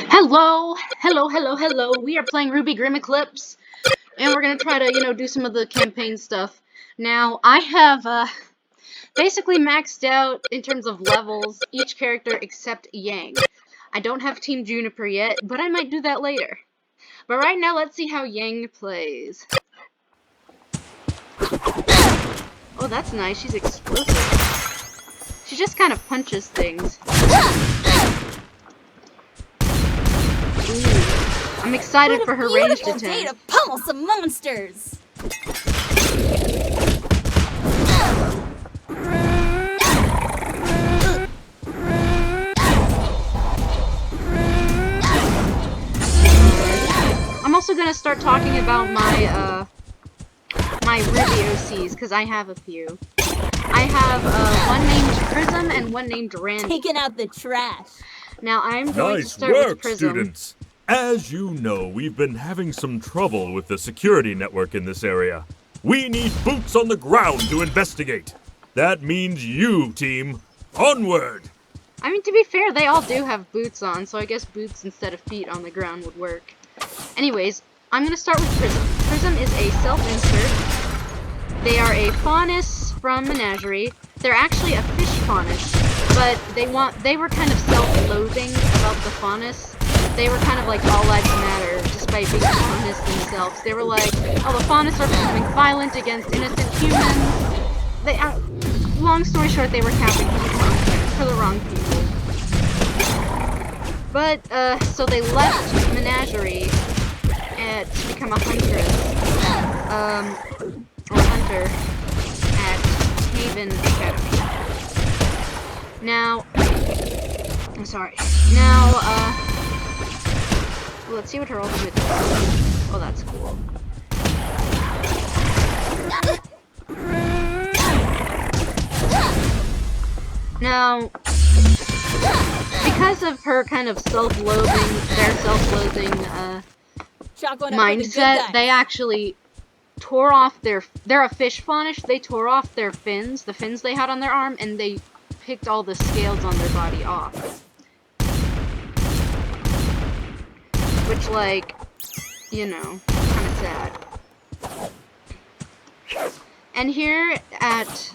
Hello. We are playing RWBY Grimm Eclipse, and we're gonna try to, do some of the campaign stuff. Now, I have, basically maxed out in terms of levels, each character except Yang. I don't have Team Juniper yet, but I might do that later. But right now, let's see how Yang plays. Oh, that's nice. She's explosive. She just kind of punches things. Ooh. I'm excited for her ranged attack. Day to pummel some monsters. I'm also gonna start talking about my my RWBY OCs because I have a few. I have one named Prism and one named Randy. Taking out the trash. Now I'm going to start with Prism. Students. As you know, we've been having some trouble with the security network in this area. We need boots on the ground to investigate. That means you, team. Onward! I mean, to be fair, they all do have boots on, so I guess boots instead of feet on the ground would work. Anyways, I'm going to start with Prism. Prism is a self-insert. They are a faunus from Menagerie. They're actually a fish faunus, but they were kind of self-loathing about the faunus. They were kind of like all lives matter, despite being faunus themselves. They were like, oh, the faunus are becoming violent against innocent humans. Long story short, they were capping for the wrong people. But, so they left Menagerie to become a huntress. Or hunter at Haven Academy. Now, I'm sorry. Now, let's see what her ultimate does. Oh, that's cool. Now, because of her kind of their self-loathing mindset, they actually tore off they're a fish faunish, they tore off their fins, the fins they had on their arm, and they picked all the scales on their body off. Which, like, kind of sad. And here at,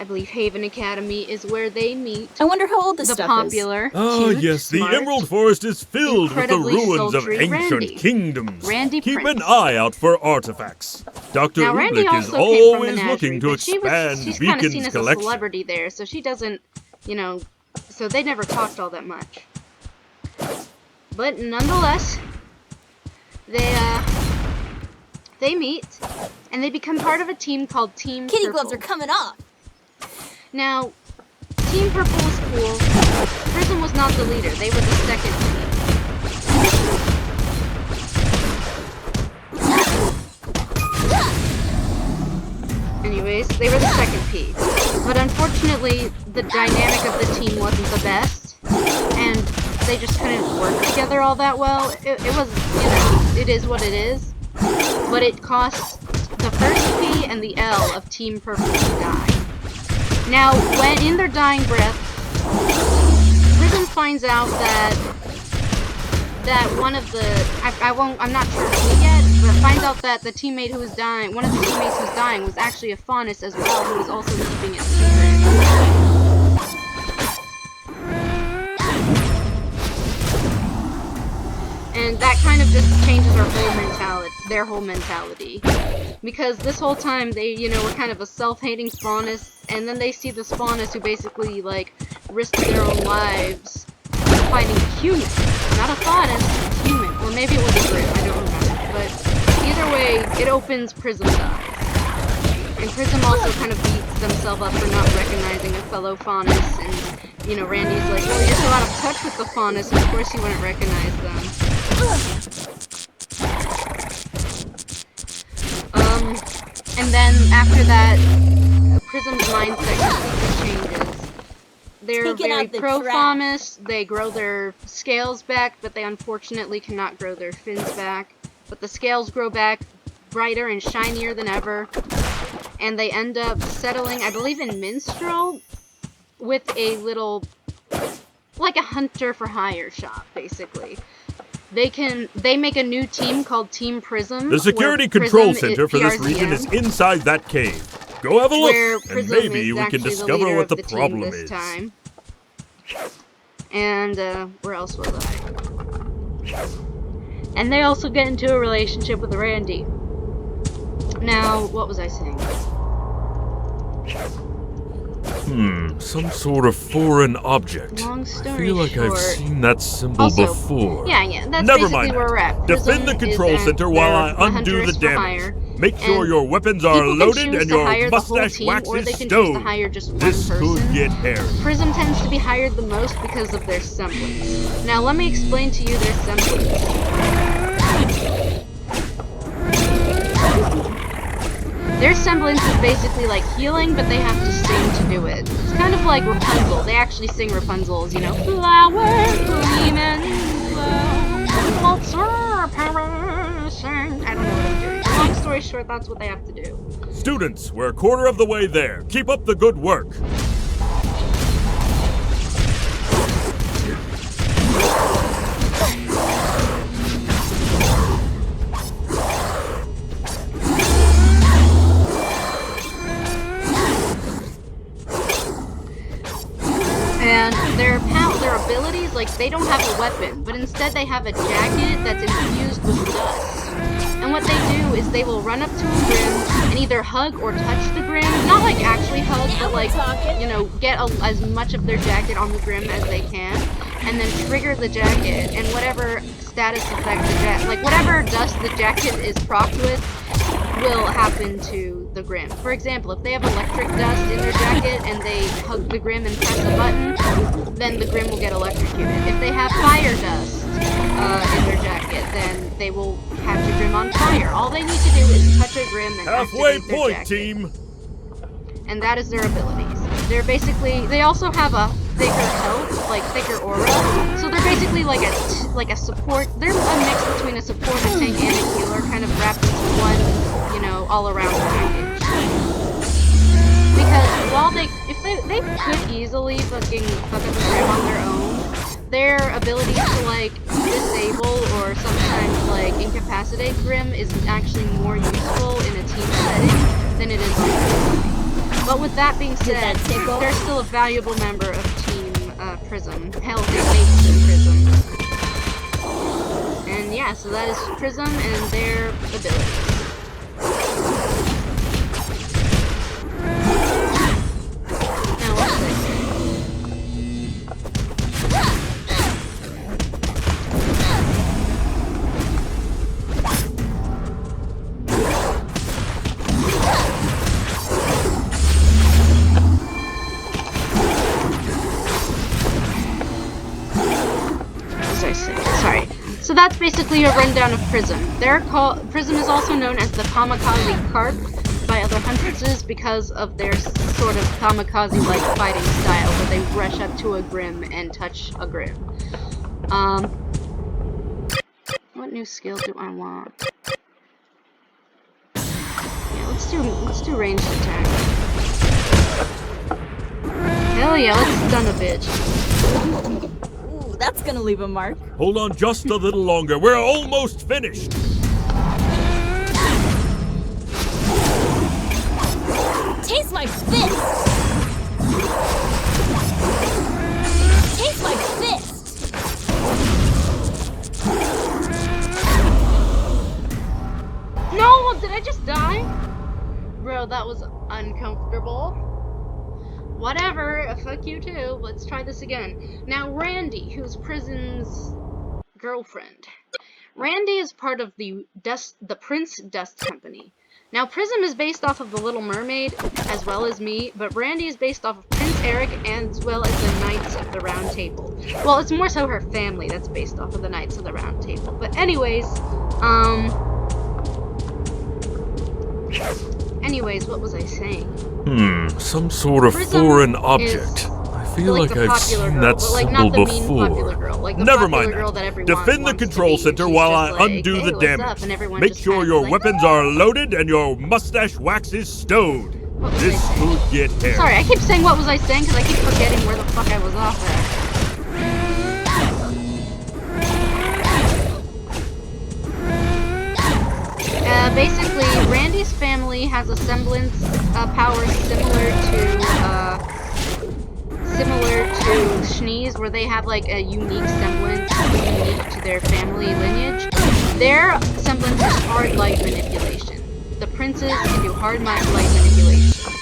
I believe, Haven Academy is where they meet. I wonder how old this the stuff popular, is. Ah, cute, yes, the smart, Emerald Forest is filled with the ruins of ancient Randy. kingdoms. Randy Keep Prince. an eye out for artifacts. Dr. Now, Randy Ublick is also came from always Menagerie, looking to but expand she's kind of seen Beacon's as a collection. celebrity there, so she doesn't, so they never talked all that much. But nonetheless, they meet, and they become part of a team called Team Kitty Purple. gloves are coming off. Now, Team Purple was cool. Prism was not the leader. They were the second team. Anyways, they were the second piece. But unfortunately, the dynamic of the team wasn't the best, and they just couldn't work together all that well. It was, it is what it is. But it cost the first P and the L of Team Purple to die. Now, when in their dying breath, Prism finds out that one of the, I'm not sure who yet, but finds out that the teammate who was dying, one of the teammates who's dying was actually a faunus as well, who was also keeping it secret. And that kind of just changes their whole mentality. Because this whole time, they, were kind of a self-hating faunus, and then they see this faunus who basically, like, risked their own lives fighting humans. Not a faunus, a human. Or maybe it was a Grimm, I don't remember. But either way, it opens Prism's eyes. And Prism also kind of beats themselves up for not recognizing a fellow faunus, and, Randy's like, well, you're so out of touch with the faunus, and of course you wouldn't recognize them. And then after that, Prism's mindset completely changes. They're very pro-faunus, they grow their scales back, but they unfortunately cannot grow their fins back. But the scales grow back brighter and shinier than ever, and they end up settling, I believe, in Minstrel, with a little like a hunter for hire shop, basically. They make a new team called Team Prism. The security control center for this region is inside that cave. Go have a look, and maybe we can discover what the problem is. Time. And, where else was I? And they also get into a relationship with Randy. Now, what was I saying? Some sort of foreign object. Long story I feel like short. I've seen that symbol before. Yeah, that's Never basically mind where we're at. Prism Defend the control is center while I undo the damage. Make sure your weapons are loaded and your mustache wax or is they can choose to stowed. hire just one This person. could get hairy. Prism tends to be hired the most because of their semblance. Now let me explain to you their semblance. Their semblance is basically like healing, but they have to sing to do it. It's kind of like Rapunzel. They actually sing Rapunzel's, you know, flowers bloom and blow, what's our perishing. I don't know what I'm doing. Long story short, that's what they have to do. Students, we're a quarter of the way there. Keep up the good work. And their abilities, like, they don't have a weapon, but instead they have a jacket that's infused with dust. And what they do is they will run up to a Grimm and either hug or touch the Grimm. Not like actually hug, but like, you know, get as much of their jacket on the Grimm as they can. And then trigger the jacket, and whatever status effect the jacket, like whatever dust the jacket is procced with, will happen to the Grimm. For example, if they have electric dust in their jacket and they hug the Grimm and press a button, then the Grimm will get electrocuted. If they have fire dust in their jacket, then they will catch a Grimm on fire. All they need to do is touch a Grimm and halfway activate their point, jacket. team. And that is their abilities. They're basically, they also have a thicker health, like thicker aura. So they're basically like a support. They're a mix between a support, a tank, and a healer, kind of wrapped into one, you know, all-around package. Because while if they could easily fucking fuck up a Grimm on their own, their ability to like disable or sometimes like incapacitate Grimm is actually more useful in a team setting than it is on a But with that being said, they're still a valuable member of Team Prism. Hell, they make Team Prism. And yeah, so that is Prism and their abilities. Now, what should I say? Sorry. So that's basically a rundown of Prism. Prism is also known as the Kamikaze Carp by other huntresses because of their sort of kamikaze-like fighting style, where they rush up to a Grimm and touch a Grimm. What new skill do I want? Yeah, let's do ranged attack. Hell yeah, let's stun a bitch. That's gonna leave a mark. Hold on just a little longer. We're almost finished. Taste my fist! Taste my fist! No! Did I just die? Bro, that was uncomfortable. Whatever, fuck you too. Let's try this again. Now, Randy, who's Prism's girlfriend. Randy is part of the Prince Dust Company. Now, Prism is based off of the Little Mermaid, as well as me, but Randy is based off of Prince Eric, as well as the Knights of the Round Table. Well, it's more so her family that's based off of the Knights of the Round Table. But anyways, what was I saying? Some sort of Prism foreign object. I feel like I've seen that symbol before. Never mind that. Defend the control center while I undo the damage. Make sure your weapons are loaded and your mustache wax is stowed. This could get hairy. Sorry, I keep saying what was I saying because I keep forgetting where the fuck I was off at. has a semblance power similar to Shnee's, where they have like a unique semblance unique to their family lineage. Their semblance is hard light manipulation. The princes can do hard light manipulation.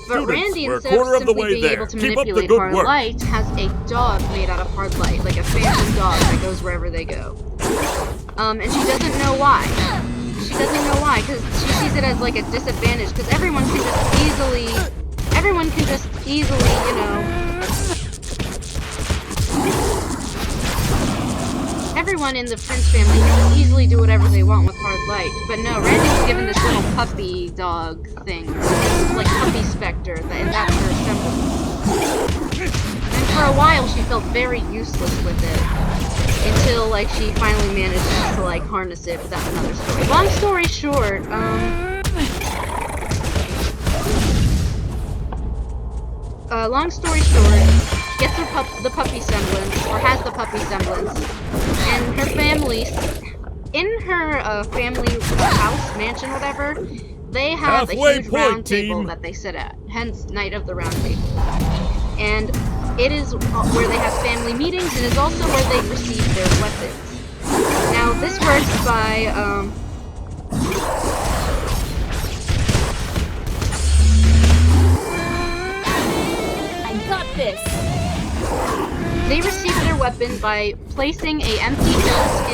But Students, Randy, we're a instead of quarter of the simply way being there. able to Keep up the manipulate good hard work. light, has a dog made out of hard light, like a phantom dog that goes wherever they go. And she doesn't know why. She doesn't know why, because she sees it as like a disadvantage, because everyone can just easily, you know, everyone in the Prince family can just easily do whatever they want with hard light. But no, Randy's given this little puppy dog thing, like puppy specter, and that's her semblance. And for a while, she felt very useless with it, until like she finally managed to like harness it. But that's another story. Long story short, gets the puppy semblance, or has the puppy semblance, and her family, in her family house, mansion, whatever, they have a Halfway huge point, round table team. that they sit at, hence Knight of the Round Table. And it is where they have family meetings, and is also where they receive their weapons. Now, this works by, Got this. they receive their weapon by placing a empty hilt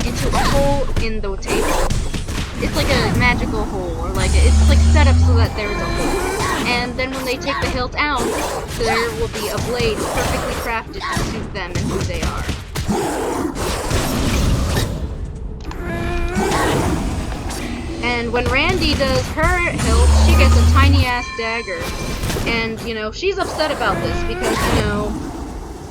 into a hole in the table. It's like a magical hole, or like it's like set up so that there's a hole. And then when they take the hilt out, there will be a blade perfectly crafted to suit them and who they are. And when Randy does her hilt, she gets a tiny ass dagger. And, you know, she's upset about this because, you know,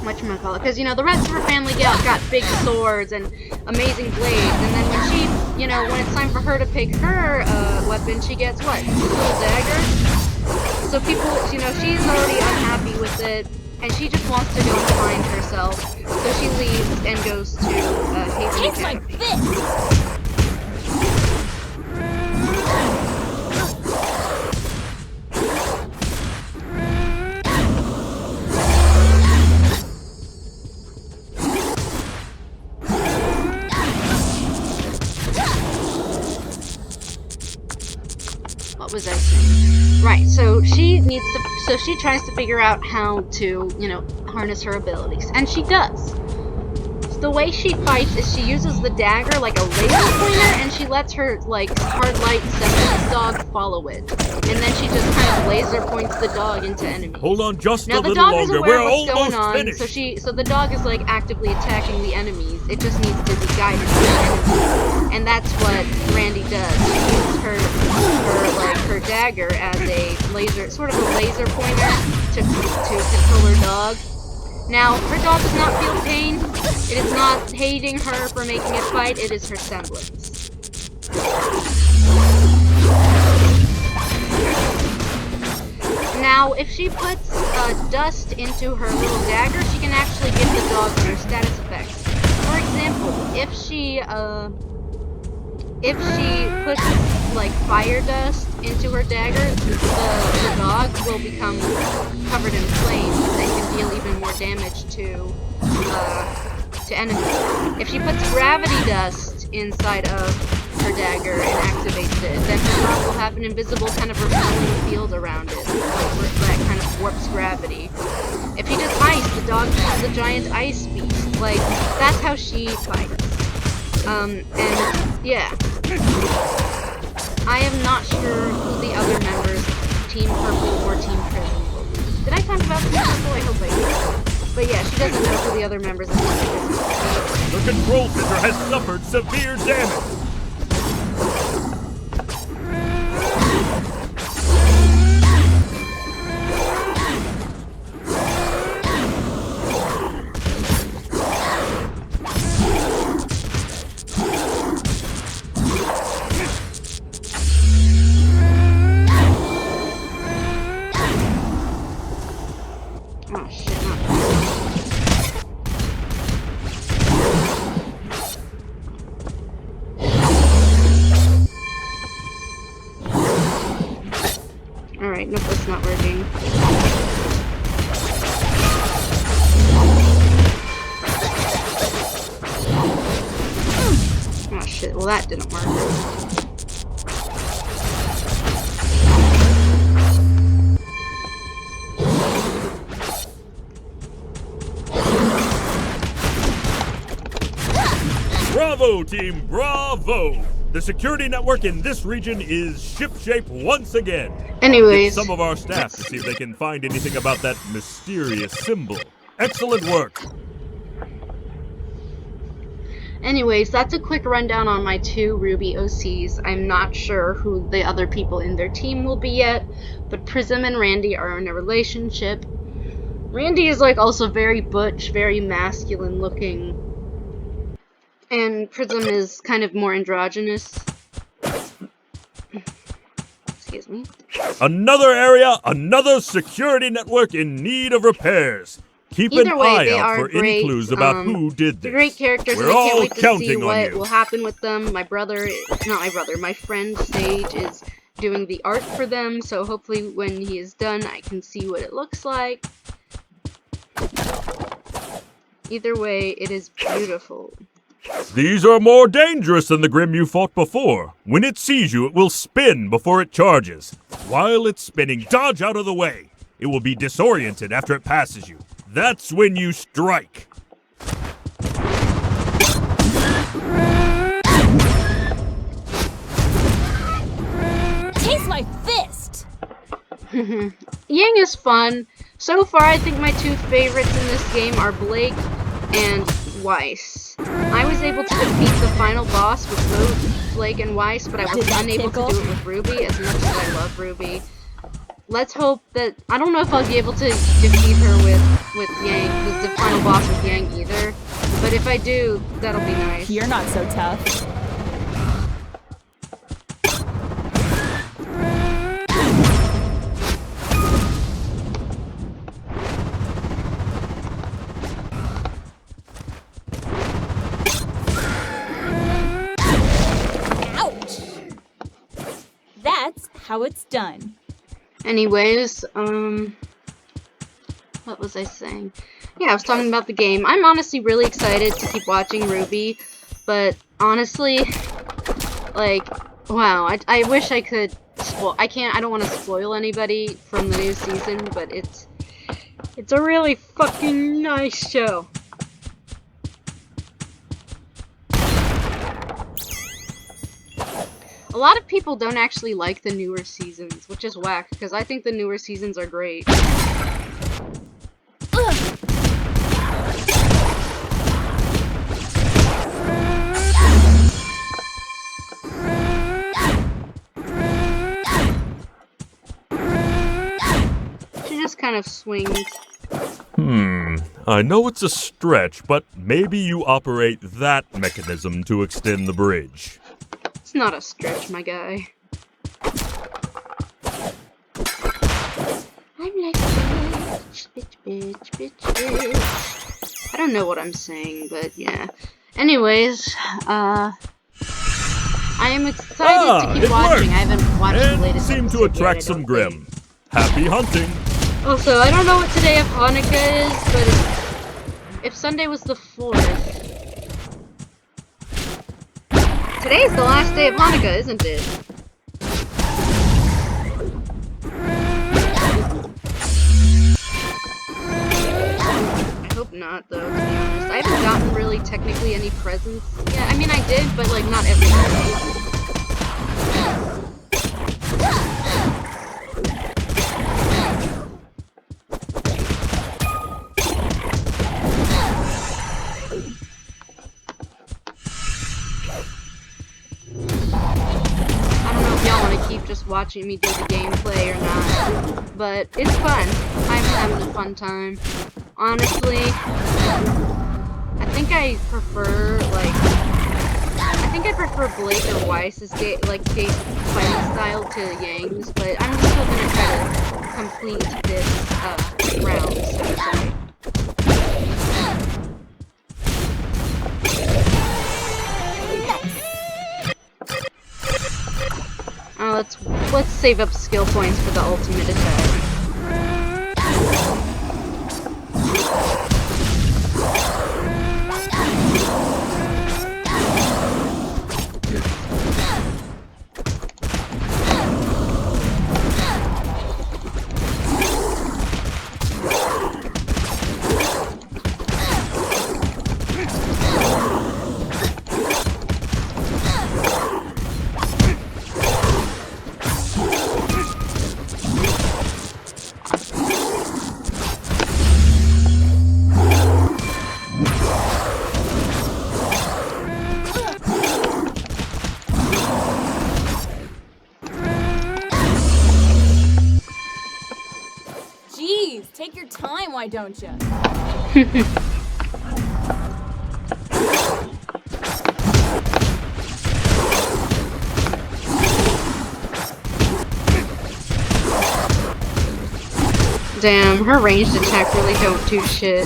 whatchamacallit, because, you know, the rest of her family got big swords and amazing blades, and then when she, you know, when it's time for her to pick her weapon, she gets what? This little dagger? So people, you know, she's already unhappy with it, and she just wants to go and find herself. So she leaves and goes to Haven Taste my Academy. fist. What was I saying? Right, so she tries to figure out how to, you know, harness her abilities, and she does. So the way she fights is she uses the dagger like a laser pointer, and she lets her, like, hard light semblance dog follow it. And then she just kind of laser points the dog into enemies. Hold on just Now a the little dog is longer. aware We're of what's almost going on, finished. so the dog is like actively attacking the enemies. It just needs to be guided to the enemies, and that's what Randy does. She uses her dagger as a laser, sort of a laser pointer to control her dog. Now her dog does not feel pain. It is not hating her for making it fight. It is her semblance. Now, if she puts dust into her little dagger, she can actually give the dog her status effects. For example, if she puts like fire dust into her dagger, the dog will become covered in flames and can deal even more damage to enemies. If she puts gravity dust inside of her dagger and activates it, then her dog will have an invisible kind of repelling field around it, that kind of warps gravity. If she does ice, the dog becomes a giant ice beast. Like, that's how she fights. And, yeah. I am not sure who the other members of Team Purple or Team Prism will be. Did I talk about Team Purple? I hope I did. But yeah, she doesn't know who the other members of Team Prism will be. The control center has suffered severe damage. Oh shit, not that. Wait, nope, that's not working. Oh shit, well that didn't work. Bravo, team, bravo! The security network in this region is shipshape once again. Anyways, Get some of our staff to see if they can find anything about that mysterious symbol. Excellent work. Anyways, that's a quick rundown on my 2 RWBY OCs. I'm not sure who the other people in their team will be yet, but Prism and Randy are in a relationship. Randy is like also very butch, very masculine looking, and Prism is kind of more androgynous. Excuse me. Another area, another security network in need of repairs. Keep Either an way, eye they out are for great. any clues about who did this. They're great characters, We're and I can't all wait to see counting on what you. will happen with them. My brother, not my brother, my friend Sage is doing the art for them, so hopefully when he is done, I can see what it looks like. Either way, it is beautiful. These are more dangerous than the Grimm you fought before. When it sees you, it will spin before it charges. While it's spinning, dodge out of the way. It will be disoriented after it passes you. That's when you strike. Taste my fist! Yang is fun. So far, I think my 2 favorites in this game are Blake and Weiss. I was able to defeat the final boss with both Blake and Weiss, but I was unable to do it with RWBY, as much as I love RWBY. Let's hope that... I don't know if I'll be able to defeat her with Yang, the final boss with Yang either, but if I do, that'll be nice. You're not so tough. Ouch! That's how it's done. Anyways, what was I saying? Yeah, I was talking about the game. I'm honestly really excited to keep watching RWBY, but honestly, like, wow, I wish I could I don't want to spoil anybody from the new season, but it's a really fucking nice show. A lot of people don't actually like the newer seasons, which is whack, because I think the newer seasons are great. She just kind of swings. I know it's a stretch, but maybe you operate that mechanism to extend the bridge. It's not a stretch, my guy. I'm like bitch. I don't know what I'm saying, but yeah. Anyways, I am excited to keep watching. Worked. I haven't watched the And latest seemed to episode attract yet, I some don't Grimm. think. Happy hunting. Also, I don't know what today of Hanukkah is, but if Sunday was the 4th... Today's the last day of Hanukkah, isn't it? I hope not, though, to be honest. I haven't gotten really technically any presents yet. I mean, I did, but like not every day. Just watching me do the gameplay or not, but it's fun. I'm having a fun time. Honestly, I think I prefer Blake or Weiss's fighting style to Yang's, but I'm still gonna try to complete this round, so to say. let's save up skill points for the ultimate attack. Jeez, take your time, why don't you? Damn, her ranged attack really don't do shit.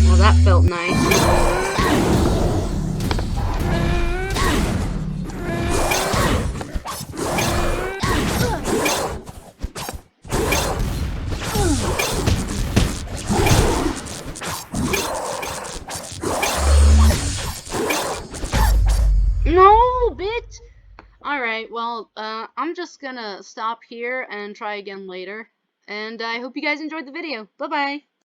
Well, that felt nice. No, bitch! Alright, well, I'm just gonna stop here and try again later. And I hope you guys enjoyed the video. Bye-bye!